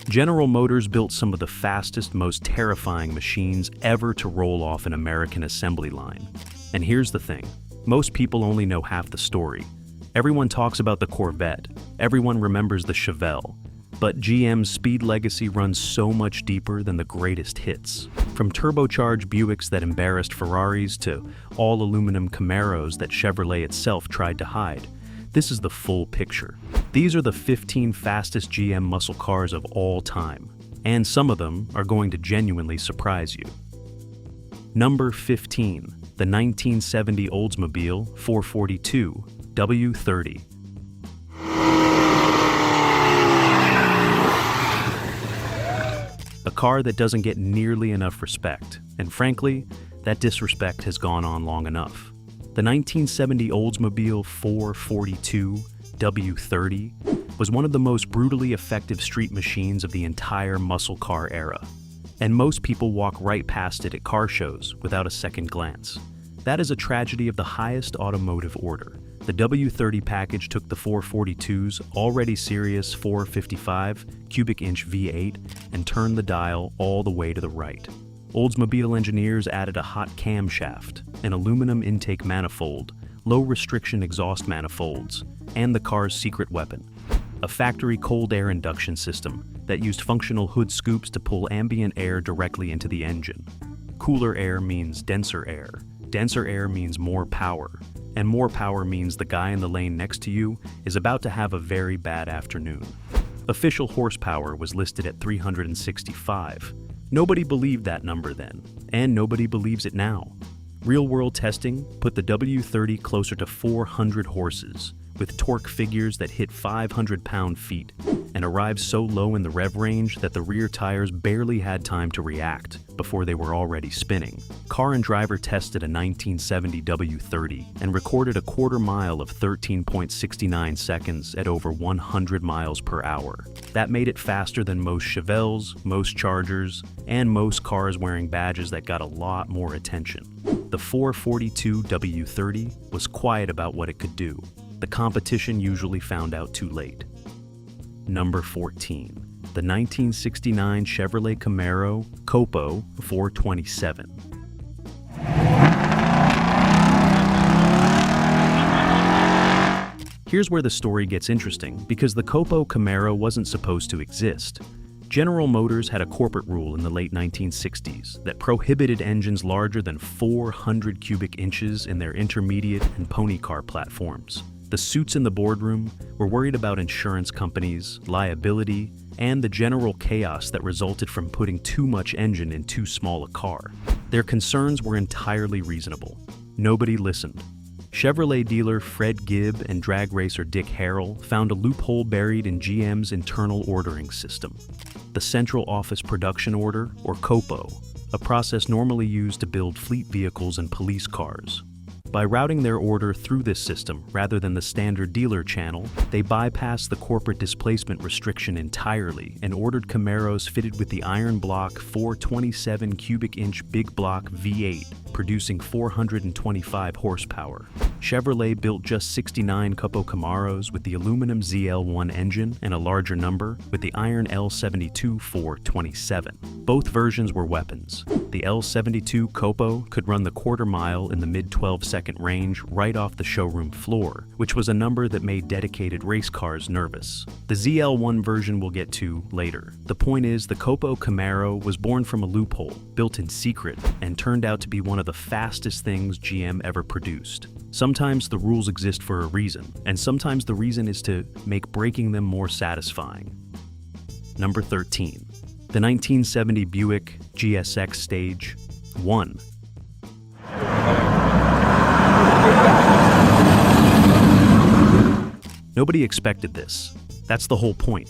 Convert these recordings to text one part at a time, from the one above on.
General Motors built some of the fastest, most terrifying machines ever to roll off an American assembly line. And here's the thing, most people only know half the story. Everyone talks about the Corvette, everyone remembers the Chevelle, but GM's speed legacy runs so much deeper than the greatest hits. From turbocharged Buicks that embarrassed Ferraris to all-aluminum Camaros that Chevrolet itself tried to hide, this is the full picture. These are the 15 fastest GM muscle cars of all time, and some of them are going to genuinely surprise you. Number 15, the 1970 Oldsmobile 442 W30. A car that doesn't get nearly enough respect, and frankly, that disrespect has gone on long enough. The 1970 Oldsmobile 442 W30 was one of the most brutally effective street machines of the entire muscle car era, and most people walk right past it at car shows without a second glance. That is a tragedy of the highest automotive order. The W30 package took the 442's already serious 455 cubic inch V8 and turned the dial all the way to the right. Oldsmobile engineers added a hot camshaft, an aluminum intake manifold, low-restriction exhaust manifolds, and the car's secret weapon, a factory cold air induction system that used functional hood scoops to pull ambient air directly into the engine. Cooler air means denser air. Denser air means more power, and more power means the guy in the lane next to you is about to have a very bad afternoon. Official horsepower was listed at 365. Nobody believed that number then, and nobody believes it now. Real-world testing put the W30 closer to 400 horses, with torque figures that hit 500 pound-feet, and arrived so low in the rev range that the rear tires barely had time to react before they were already spinning. Car and Driver tested a 1970 W30 and recorded a quarter mile of 13.69 seconds at over 100 miles per hour. That made it faster than most Chevelles, most Chargers, and most cars wearing badges that got a lot more attention. The 442 W30 was quiet about what it could do. The competition usually found out too late. Number 14, the 1969 Chevrolet Camaro COPO 427. Here's where the story gets interesting, because the COPO Camaro wasn't supposed to exist. General Motors had a corporate rule in the late 1960s that prohibited engines larger than 400 cubic inches in their intermediate and pony car platforms. The suits in the boardroom were worried about insurance companies, liability, and the general chaos that resulted from putting too much engine in too small a car. Their concerns were entirely reasonable. Nobody listened. Chevrolet dealer Fred Gibb and drag racer Dick Harrell found a loophole buried in GM's internal ordering system, the Central Office Production Order, or COPO, a process normally used to build fleet vehicles and police cars. By routing their order through this system rather than the standard dealer channel, they bypassed the corporate displacement restriction entirely and ordered Camaros fitted with the iron block 427 cubic inch big block V8, producing 425 horsepower. Chevrolet built just 69 COPO Camaros with the aluminum ZL1 engine and a larger number with the iron L72 427. Both versions were weapons. The L72 COPO could run the quarter mile in the mid-12-second range right off the showroom floor, which was a number that made dedicated race cars nervous. The ZL1 version we'll get to later. The point is, the COPO Camaro was born from a loophole, built in secret, and turned out to be one of the fastest things GM ever produced. Sometimes the rules exist for a reason, and sometimes the reason is to make breaking them more satisfying. Number 13. The 1970 Buick GSX Stage 1. Nobody expected this. That's the whole point.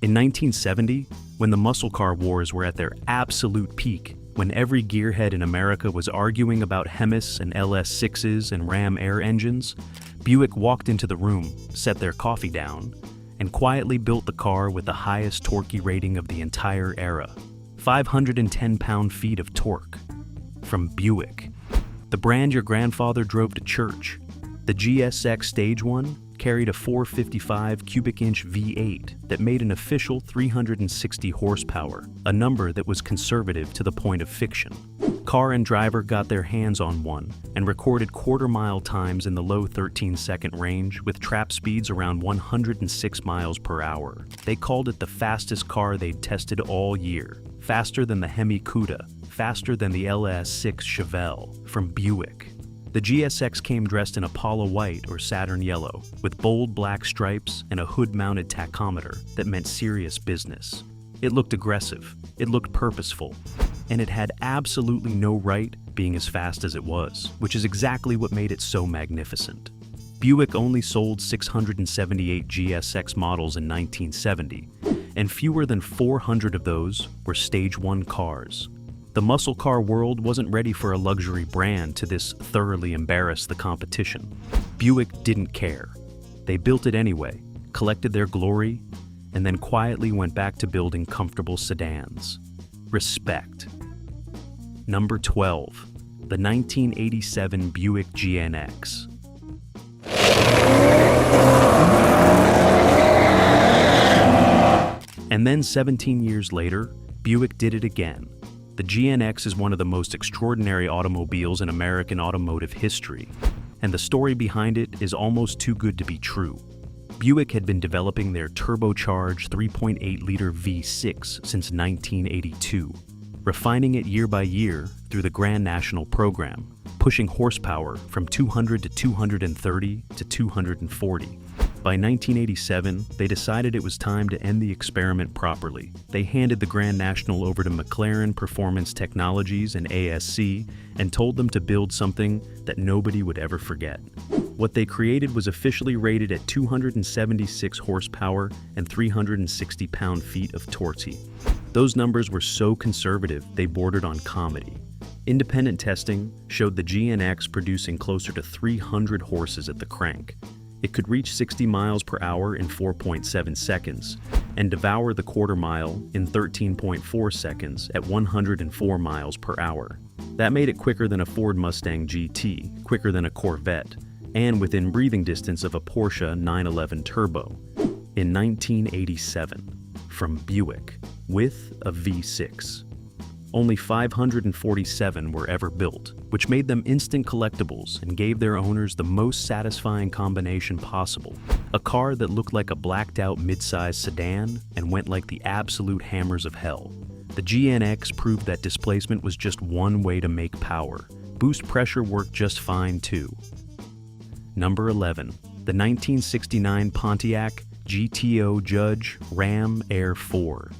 In 1970, when the muscle car wars were at their absolute peak, when every gearhead in America was arguing about Hemis and LS6s and Ram air engines, Buick walked into the room, set their coffee down, and quietly built the car with the highest torquey rating of the entire era. 510 pound-feet of torque. From Buick. The brand your grandfather drove to church. The GSX Stage 1 carried a 455 cubic inch V8 that made an official 360 horsepower, a number that was conservative to the point of fiction. Car and driver got their hands on one and recorded quarter-mile times in the low 13-second range with trap speeds around 106 miles per hour. They called it the fastest car they'd tested all year, faster than the Hemi Cuda, faster than the LS6 Chevelle from Buick. The GSX came dressed in Apollo white or Saturn yellow, with bold black stripes and a hood-mounted tachometer that meant serious business. It looked aggressive, it looked purposeful, and it had absolutely no right being as fast as it was, which is exactly what made it so magnificent. Buick only sold 678 GSX models in 1970, and fewer than 400 of those were Stage 1 cars. The muscle car world wasn't ready for a luxury brand to this thoroughly embarrass the competition. Buick didn't care. They built it anyway, collected their glory, and then quietly went back to building comfortable sedans. Respect. Number 12, the 1987 Buick GNX. And then 17 years later, Buick did it again. The GNX is one of the most extraordinary automobiles in American automotive history, and the story behind it is almost too good to be true. Buick had been developing their turbocharged 3.8-liter V6 since 1982, refining it year by year through the Grand National program, pushing horsepower from 200 to 230 to 240. By 1987, they decided it was time to end the experiment properly. They handed the Grand National over to McLaren Performance Technologies and ASC and told them to build something that nobody would ever forget. What they created was officially rated at 276 horsepower and 360 pound-feet of torque. Those numbers were so conservative they bordered on comedy. Independent testing showed the GNX producing closer to 300 horses at the crank. It could reach 60 miles per hour in 4.7 seconds and devour the quarter mile in 13.4 seconds at 104 miles per hour. That made it quicker than a Ford Mustang GT, quicker than a Corvette, and within breathing distance of a Porsche 911 Turbo. In 1987, from Buick, with a V6. Only 547 were ever built, which made them instant collectibles and gave their owners the most satisfying combination possible. A car that looked like a blacked-out mid-size sedan and went like the absolute hammers of hell. The GNX proved that displacement was just one way to make power. Boost pressure worked just fine too. Number 11, the 1969 Pontiac GTO Judge Ram Air 4.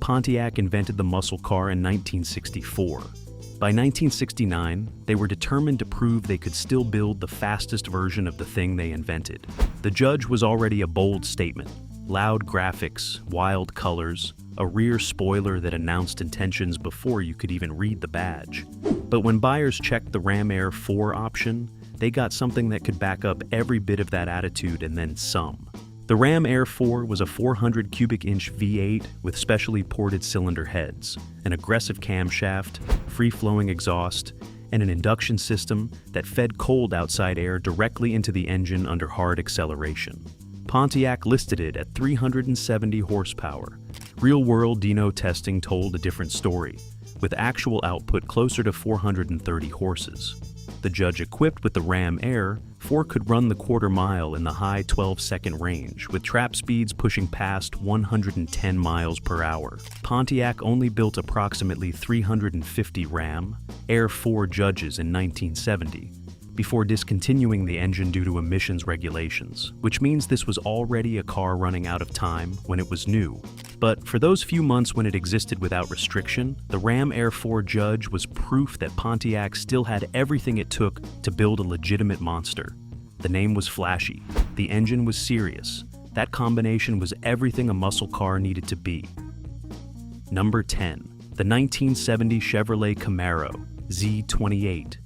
Pontiac invented the muscle car in 1964. By 1969, they were determined to prove they could still build the fastest version of the thing they invented. The Judge was already a bold statement. Loud graphics, wild colors, a rear spoiler that announced intentions before you could even read the badge. But when buyers checked the Ram Air 4 option, they got something that could back up every bit of that attitude and then some. The Ram Air 4 was a 400 cubic inch V8 with specially ported cylinder heads, an aggressive camshaft, free-flowing exhaust, and an induction system that fed cold outside air directly into the engine under hard acceleration. Pontiac listed it at 370 horsepower. Real-world dyno testing told a different story, with actual output closer to 430 horses. The Judge equipped with the Ram Air 4 could run the quarter mile in the high 12-second range, with trap speeds pushing past 110 miles per hour. Pontiac only built approximately 350 Ram Air 4 Judges in 1970, before discontinuing the engine due to emissions regulations, which means this was already a car running out of time when it was new. But for those few months when it existed without restriction, the Ram Air 4 Judge was proof that Pontiac still had everything it took to build a legitimate monster. The name was flashy, the engine was serious. That combination was everything a muscle car needed to be. Number 10, the 1970 Chevrolet Camaro Z28.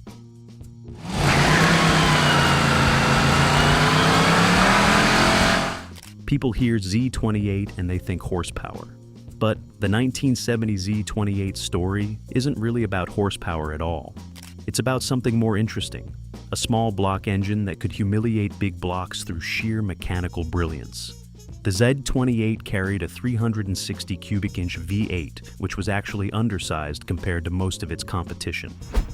People hear Z28 and they think horsepower. But the 1970 Z28 story isn't really about horsepower at all. It's about something more interesting, a small block engine that could humiliate big blocks through sheer mechanical brilliance. The Z28 carried a 360 cubic inch V8, which was actually undersized compared to most of its competition.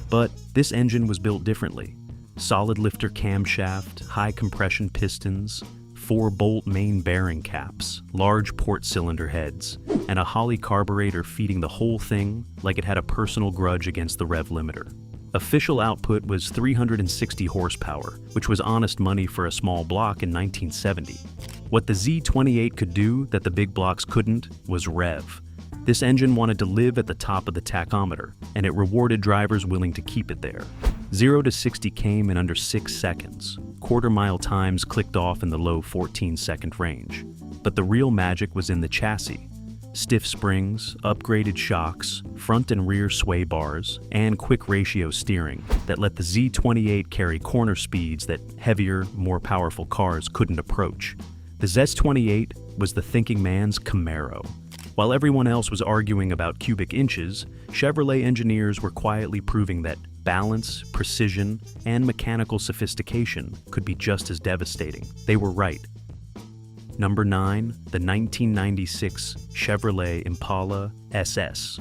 But this engine was built differently. Solid lifter camshaft, high compression pistons, 4-bolt main bearing caps, large port cylinder heads, and a Holley carburetor feeding the whole thing like it had a personal grudge against the rev limiter. Official output was 360 horsepower, which was honest money for a small block in 1970. What the Z28 could do that the big blocks couldn't was rev. This engine wanted to live at the top of the tachometer, and it rewarded drivers willing to keep it there. 0 to 60 came in under 6 seconds. Quarter-mile times clicked off in the low 14-second range. But the real magic was in the chassis. Stiff springs, upgraded shocks, front and rear sway bars, and quick ratio steering that let the Z28 carry corner speeds that heavier, more powerful cars couldn't approach. The Z28 was the thinking man's Camaro. While everyone else was arguing about cubic inches, Chevrolet engineers were quietly proving that balance, precision, and mechanical sophistication could be just as devastating. They were right. Number 9, the 1996 Chevrolet Impala SS.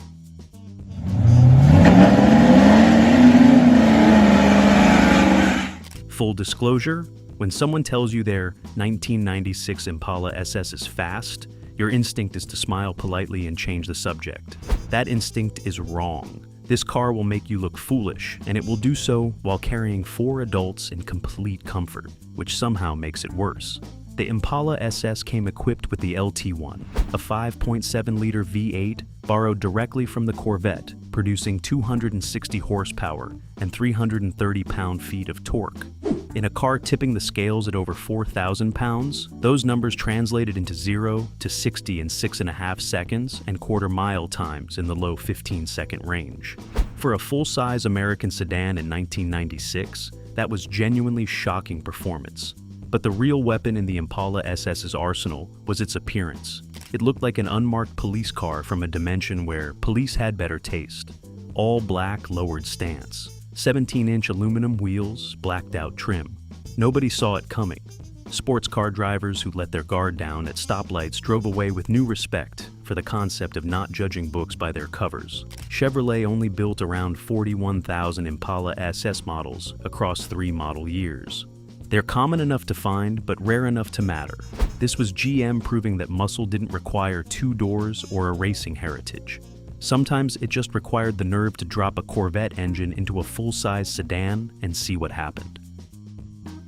Full disclosure, when someone tells you their 1996 Impala SS is fast, your instinct is to smile politely and change the subject. That instinct is wrong. This car will make you look foolish, and it will do so while carrying 4 adults in complete comfort, which somehow makes it worse. The Impala SS came equipped with the LT1, a 5.7-liter V8 borrowed directly from the Corvette, producing 260 horsepower and 330 pound-feet of torque. In a car tipping the scales at over 4,000 pounds, those numbers translated into 0 to 60 in 6.5 seconds and quarter-mile times in the low 15-second range. For a full-size American sedan in 1996, that was genuinely shocking performance. But the real weapon in the Impala SS's arsenal was its appearance. It looked like an unmarked police car from a dimension where police had better taste. All black lowered stance, 17-inch aluminum wheels, blacked out trim. Nobody saw it coming. Sports car drivers who let their guard down at stoplights drove away with new respect for the concept of not judging books by their covers. Chevrolet only built around 41,000 Impala SS models across 3 model years. They're common enough to find, but rare enough to matter. This was GM proving that muscle didn't require 2 doors or a racing heritage. Sometimes it just required the nerve to drop a Corvette engine into a full-size sedan and see what happened.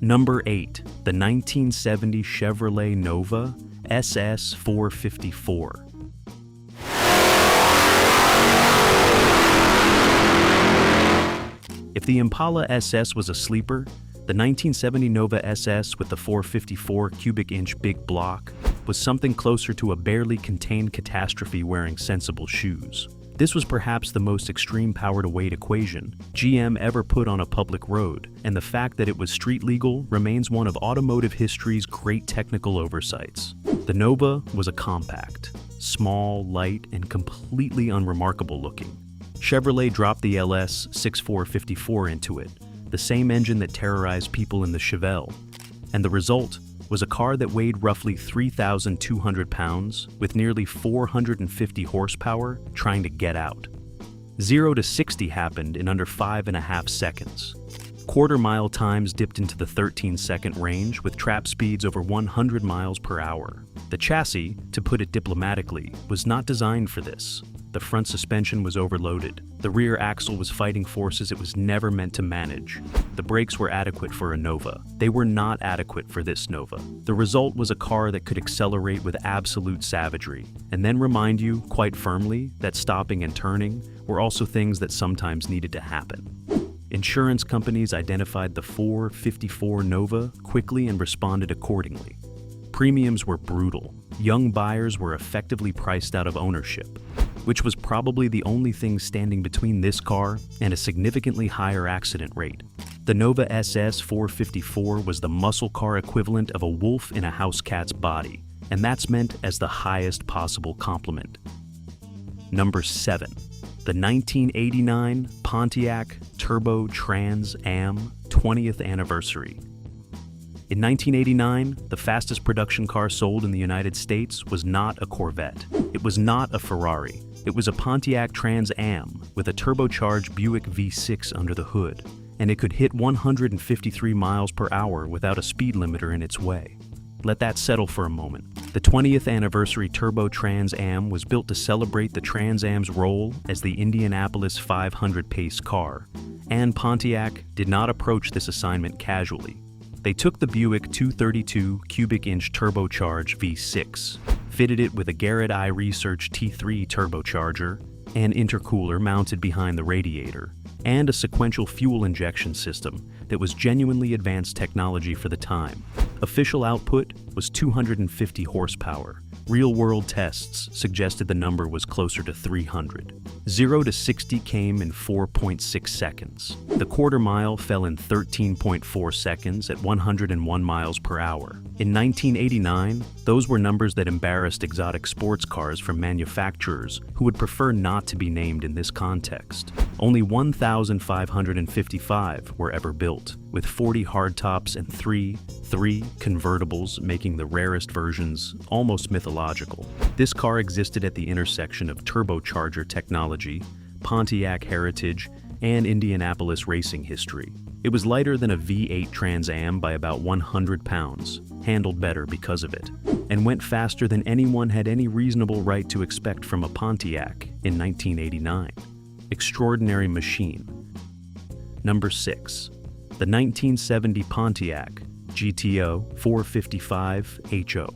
Number 8, the 1970 Chevrolet Nova SS 454. If the Impala SS was a sleeper, the 1970 Nova SS with the 454 cubic inch big block was something closer to a barely contained catastrophe wearing sensible shoes. This was perhaps the most extreme power-to-weight equation GM ever put on a public road, and the fact that it was street legal remains one of automotive history's great technical oversights. The Nova was a compact, small, light, and completely unremarkable looking. Chevrolet dropped the LS 454 into it, the same engine that terrorized people in the Chevelle, and the result was a car that weighed roughly 3,200 pounds with nearly 450 horsepower trying to get out. 0 to 60 happened in under 5.5 seconds. Quarter-mile times dipped into the 13-second range with trap speeds over 100 miles per hour. The chassis, to put it diplomatically, was not designed for this. The front suspension was overloaded. The rear axle was fighting forces it was never meant to manage. The brakes were adequate for a Nova. They were not adequate for this Nova. The result was a car that could accelerate with absolute savagery, and then remind you, quite firmly, that stopping and turning were also things that sometimes needed to happen. Insurance companies identified the 454 Nova quickly and responded accordingly. Premiums were brutal. Young buyers were effectively priced out of ownership, which was probably the only thing standing between this car and a significantly higher accident rate. The Nova SS 454 was the muscle car equivalent of a wolf in a house cat's body, and that's meant as the highest possible compliment. Number 7. The 1989 Pontiac Turbo Trans Am 20th Anniversary. In 1989, the fastest production car sold in the United States was not a Corvette. It was not a Ferrari. It was a Pontiac Trans Am with a turbocharged Buick V6 under the hood, and it could hit 153 miles per hour without a speed limiter in its way. Let that settle for a moment. The 20th anniversary Turbo Trans Am was built to celebrate the Trans Am's role as the Indianapolis 500 pace car, and Pontiac did not approach this assignment casually. They took the Buick 232 cubic inch turbocharged V6, fitted it with a Garrett I Research T3 turbocharger, an intercooler mounted behind the radiator, and a sequential fuel injection system that was genuinely advanced technology for the time. Official output was 250 horsepower. Real-world tests suggested the number was closer to 300. 0 to 60 came in 4.6 seconds. The quarter mile fell in 13.4 seconds at 101 miles per hour. In 1989, those were numbers that embarrassed exotic sports cars from manufacturers who would prefer not to be named in this context. Only 1,555 were ever built, with 40 hardtops and three convertibles, making the rarest versions almost mythological. This car existed at the intersection of turbocharger technology, Pontiac heritage, and Indianapolis racing history. It was lighter than a V8 Trans Am by about 100 pounds, handled better because of it, and went faster than anyone had any reasonable right to expect from a Pontiac in 1989. Extraordinary machine. Number 6. The 1970 Pontiac GTO 455 HO.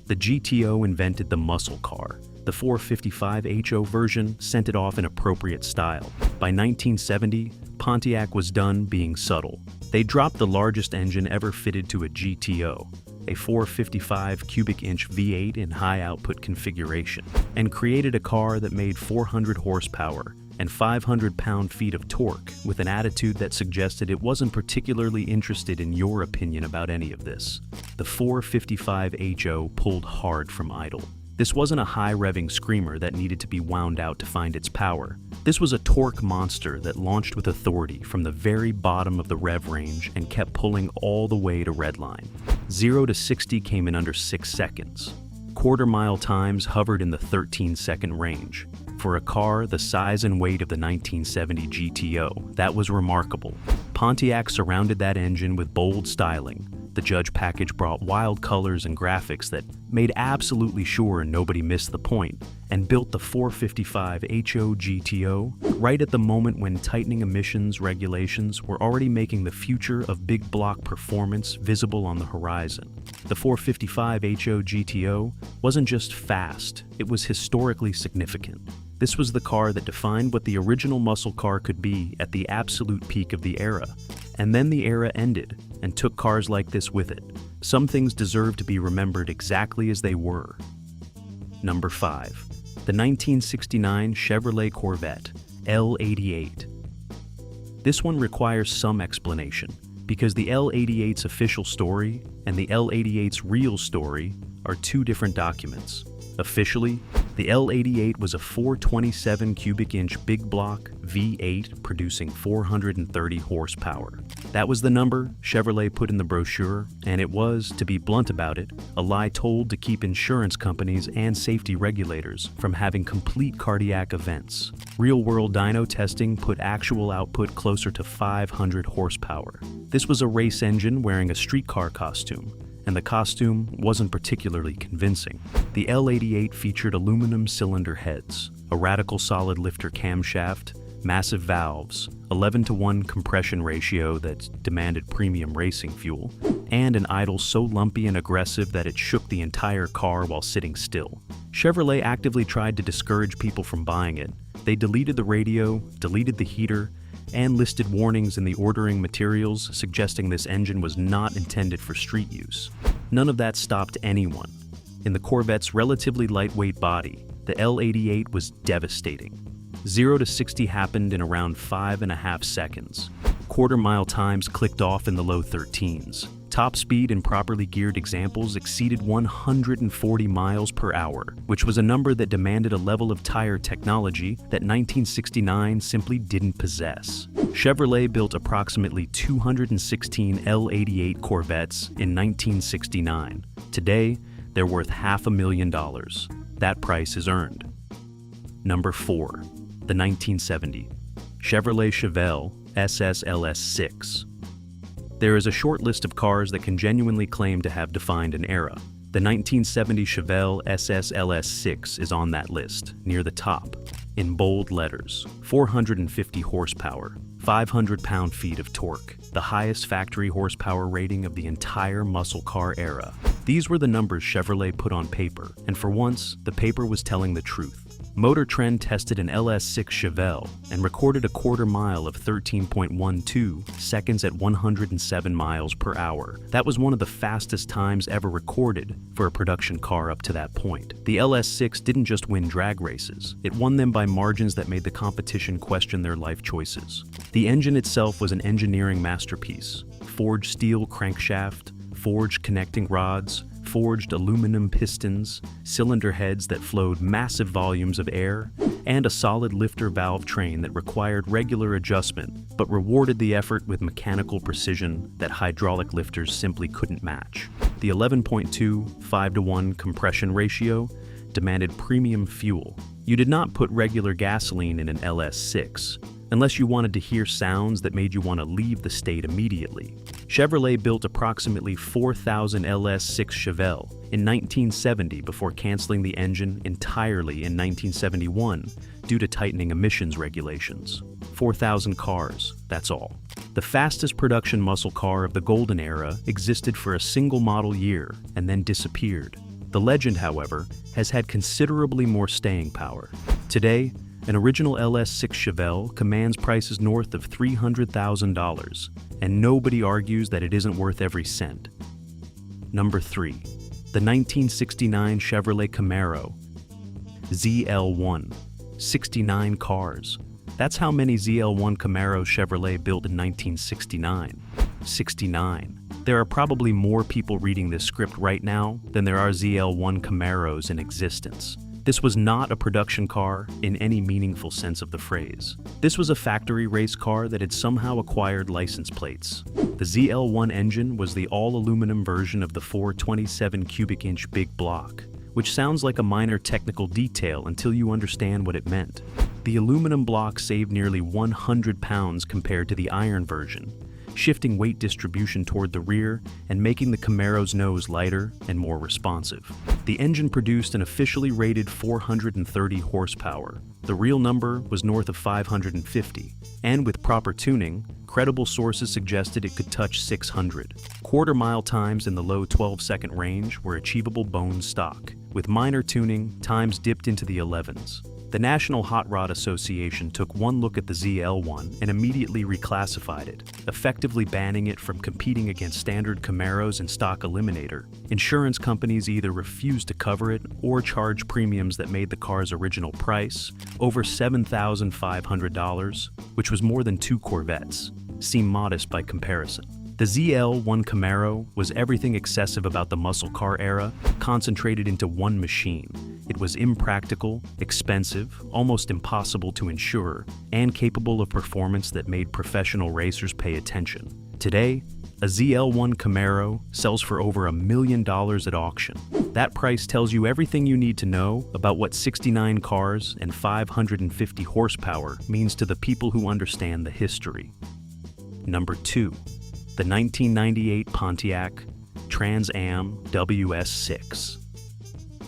The GTO invented the muscle car. The 455 HO version sent it off in appropriate style. By 1970, Pontiac was done being subtle. They dropped the largest engine ever fitted to a GTO, a 455 cubic inch V8 in high output configuration, and created a car that made 400 horsepower and 500 pound-feet of torque with an attitude that suggested it wasn't particularly interested in your opinion about any of this. The 455 HO pulled hard from idle. This wasn't a high-revving screamer that needed to be wound out to find its power. This was a torque monster that launched with authority from the very bottom of the rev range and kept pulling all the way to redline. 0 to 60 came in under 6 seconds. Quarter-mile times hovered in the 13-second range. For a car the size and weight of the 1970 GTO, that was remarkable. Pontiac surrounded that engine with bold styling. The Judge package brought wild colors and graphics that made absolutely sure nobody missed the point, and built the 455 HO GTO right at the moment when tightening emissions regulations were already making the future of big block performance visible on the horizon. The 455 HO GTO wasn't just fast, it was historically significant. This was the car that defined what the original muscle car could be at the absolute peak of the era. And then the era ended, and took cars like this with it. Some things deserve to be remembered exactly as they were. Number 5. The 1969 Chevrolet Corvette L88. This one requires some explanation, because the L88's official story and the L88's real story are two different documents. Officially, the L88 was a 427 cubic inch big block V8 producing 430 horsepower. That was the number Chevrolet put in the brochure, and it was, to be blunt about it, a lie told to keep insurance companies and safety regulators from having complete cardiac events. Real-world dyno testing put actual output closer to 500 horsepower. This was a race engine wearing a streetcar costume, and the costume wasn't particularly convincing. The L88 featured aluminum cylinder heads, a radical solid lifter camshaft, massive valves, 11-to-1 compression ratio that demanded premium racing fuel, and an idle so lumpy and aggressive that it shook the entire car while sitting still. Chevrolet actively tried to discourage people from buying it. They deleted the radio, deleted the heater, and listed warnings in the ordering materials suggesting this engine was not intended for street use. None of that stopped anyone. In the Corvette's relatively lightweight body, the L88 was devastating. 0 to 60 happened in around 5.5 seconds. Quarter-mile times clicked off in the low 13s. Top speed in properly geared examples exceeded 140 miles per hour, which was a number that demanded a level of tire technology that 1969 simply didn't possess. Chevrolet built approximately 216 L88 Corvettes in 1969. Today, they're worth $500,000. That price is earned. Number 4. The 1970 Chevrolet Chevelle SS LS6. There is a short list of cars that can genuinely claim to have defined an era. The 1970 Chevelle SS LS6 is on that list, near the top. In bold letters, 450 horsepower, 500 pound-feet of torque, the highest factory horsepower rating of the entire muscle car era. These were the numbers Chevrolet put on paper, and for once, the paper was telling the truth. Motor Trend tested an LS6 Chevelle and recorded a quarter mile of 13.12 seconds at 107 miles per hour. That was one of the fastest times ever recorded for a production car up to that point. The LS6 didn't just win drag races, it won them by margins that made the competition question their life choices. The engine itself was an engineering masterpiece. Forged steel crankshaft, forged connecting rods, forged aluminum pistons, cylinder heads that flowed massive volumes of air, and a solid lifter valve train that required regular adjustment but rewarded the effort with mechanical precision that hydraulic lifters simply couldn't match. The 11.2 5-to-1 compression ratio demanded premium fuel. You did not put regular gasoline in an LS6 unless you wanted to hear sounds that made you want to leave the state immediately. Chevrolet built approximately 4,000 LS6 Chevelle in 1970 before canceling the engine entirely in 1971 due to tightening emissions regulations. 4,000 cars, that's all. The fastest production muscle car of the golden era existed for a single model year and then disappeared. The legend, however, has had considerably more staying power. Today, an original LS6 Chevelle commands prices north of $300,000, and nobody argues that it isn't worth every cent. Number 3. The 1969 Chevrolet Camaro ZL1. 69 cars. That's how many ZL1 Camaros Chevrolet built in 1969. 69. There are probably more people reading this script right now than there are ZL1 Camaros in existence. This was not a production car in any meaningful sense of the phrase. This was a factory race car that had somehow acquired license plates. The ZL1 engine was the all-aluminum version of the 427 cubic inch big block, which sounds like a minor technical detail until you understand what it meant. The aluminum block saved nearly 100 pounds compared to the iron version, shifting weight distribution toward the rear and making the Camaro's nose lighter and more responsive. The engine produced an officially rated 430 horsepower. The real number was north of 550, and with proper tuning, credible sources suggested it could touch 600. Quarter-mile times in the low 12-second range were achievable bone stock. With minor tuning, times dipped into the 11s. The National Hot Rod Association took one look at the ZL1 and immediately reclassified it, effectively banning it from competing against standard Camaros and stock Eliminator. Insurance companies either refused to cover it or charged premiums that made the car's original price, over $7,500, which was more than 2 Corvettes, seem modest by comparison. The ZL1 Camaro was everything excessive about the muscle car era, concentrated into one machine. It was impractical, expensive, almost impossible to insure, and capable of performance that made professional racers pay attention. Today, a ZL1 Camaro sells for over $1 million at auction. That price tells you everything you need to know about what 69 cars and 550 horsepower means to the people who understand the history. Number 2. The 1998 Pontiac Trans Am WS6.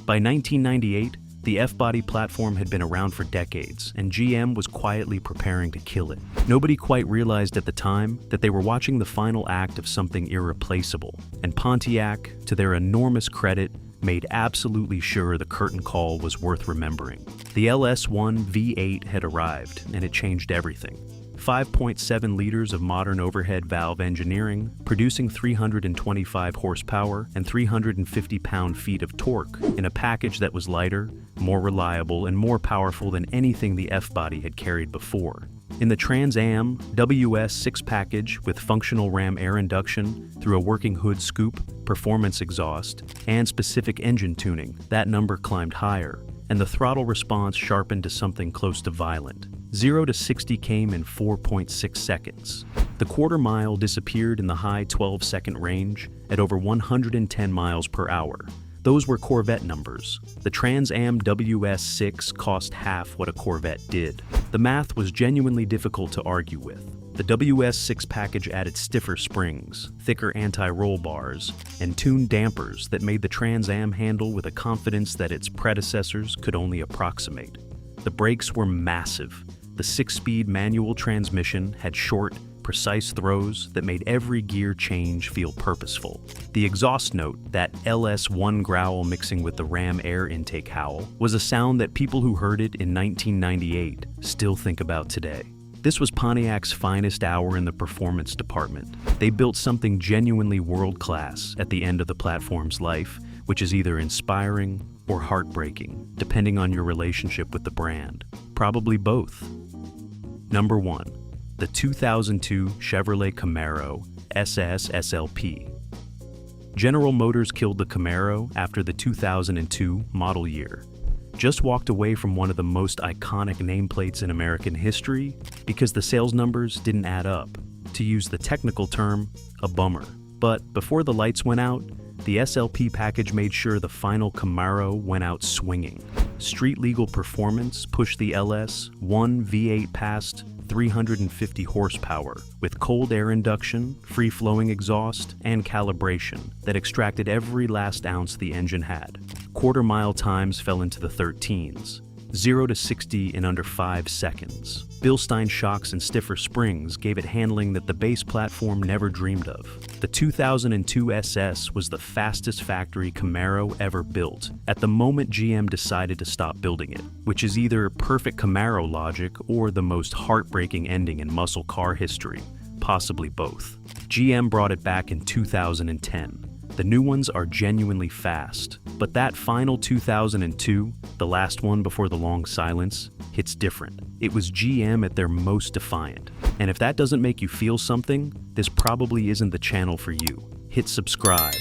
By 1998, the F-body platform had been around for decades, and GM was quietly preparing to kill it. Nobody quite realized at the time that they were watching the final act of something irreplaceable, and Pontiac, to their enormous credit, made absolutely sure the curtain call was worth remembering. The LS1 V8 had arrived, and it changed everything. 5.7 liters of modern overhead valve engineering, producing 325 horsepower and 350 pound-feet of torque in a package that was lighter, more reliable, and more powerful than anything the F-body had carried before. In the Trans Am WS6 package with functional ram air induction through a working hood scoop, performance exhaust, and specific engine tuning, that number climbed higher, and the throttle response sharpened to something close to violent. 0 to 60 came in 4.6 seconds. The quarter mile disappeared in the high 12-second range at over 110 miles per hour. Those were Corvette numbers. The Trans Am WS6 cost half what a Corvette did. The math was genuinely difficult to argue with. The WS6 package added stiffer springs, thicker anti-roll bars, and tuned dampers that made the Trans Am handle with a confidence that its predecessors could only approximate. The brakes were massive. The 6-speed manual transmission had short, precise throws that made every gear change feel purposeful. The exhaust note, that LS1 growl mixing with the Ram air intake howl, was a sound that people who heard it in 1998 still think about today. This was Pontiac's finest hour in the performance department. They built something genuinely world-class at the end of the platform's life, which is either inspiring or heartbreaking, depending on your relationship with the brand. Probably both. Number 1. The 2002 Chevrolet Camaro SS SLP. General Motors killed the Camaro after the 2002 model year. Just walked away from one of the most iconic nameplates in American history because the sales numbers didn't add up. To use the technical term, a bummer. But before the lights went out, the SLP package made sure the final Camaro went out swinging. Street-legal performance pushed the LS1 V8 past 350 horsepower with cold air induction, free-flowing exhaust, and calibration that extracted every last ounce the engine had. Quarter-mile times fell into the 13s. 0 to 60 in under 5 seconds. Bilstein shocks and stiffer springs gave it handling that the base platform never dreamed of. The 2002 SS was the fastest factory Camaro ever built at the moment GM decided to stop building it, which is either perfect Camaro logic or the most heartbreaking ending in muscle car history, possibly both. GM brought it back in 2010. The new ones are genuinely fast, but that final 2002, the last one before the long silence, hits different. It was GM at their most defiant. And if that doesn't make you feel something, this probably isn't the channel for you. Hit subscribe.